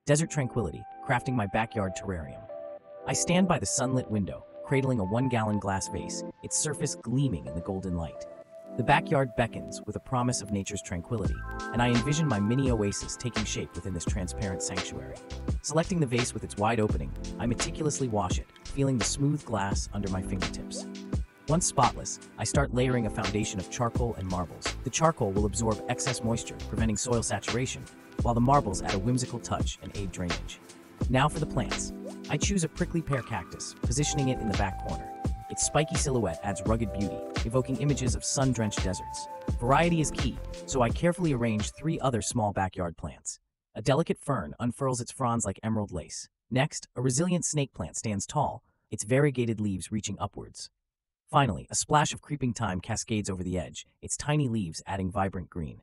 Desert Tranquility, crafting my backyard terrarium. I stand by the sunlit window, cradling a 1-gallon glass vase, its surface gleaming in the golden light. The backyard beckons with a promise of nature's tranquility, and I envision my mini oasis taking shape within this transparent sanctuary. Selecting the vase with its wide opening, I meticulously wash it, feeling the smooth glass under my fingertips. Once spotless, I start layering a foundation of charcoal and marbles. The charcoal will absorb excess moisture, preventing soil saturation, while the marbles add a whimsical touch and aid drainage. Now for the plants. I choose a prickly pear cactus, positioning it in the back corner. Its spiky silhouette adds rugged beauty, evoking images of sun-drenched deserts. Variety is key, so I carefully arrange 3 other small backyard plants. A delicate fern unfurls its fronds like emerald lace. Next, a resilient snake plant stands tall, its variegated leaves reaching upwards. Finally, a splash of creeping thyme cascades over the edge, its tiny leaves adding vibrant green.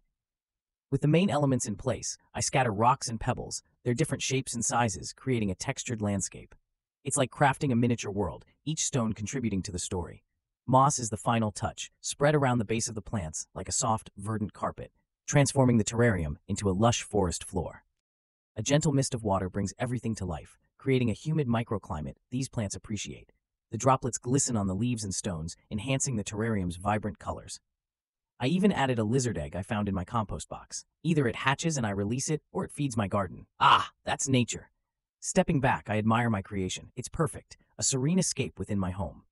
With the main elements in place, I scatter rocks and pebbles, their different shapes and sizes, creating a textured landscape. It's like crafting a miniature world, each stone contributing to the story. Moss is the final touch, spread around the base of the plants like a soft, verdant carpet, transforming the terrarium into a lush forest floor. A gentle mist of water brings everything to life, creating a humid microclimate these plants appreciate. The droplets glisten on the leaves and stones, enhancing the terrarium's vibrant colors. I even added a lizard egg I found in my compost box. Either it hatches and I release it, or it feeds my garden. Ah, that's nature. Stepping back, I admire my creation. It's perfect, a serene escape within my home.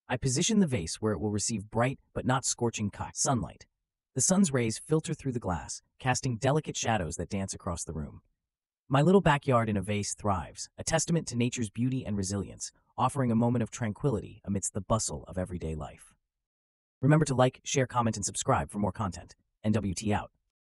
I position the vase where it will receive bright but not scorching sunlight. The sun's rays filter through the glass, casting delicate shadows that dance across the room. My little backyard in a vase thrives, a testament to nature's beauty and resilience, offering a moment of tranquility amidst the bustle of everyday life. Remember to like, share, comment, and subscribe for more content. NWT out.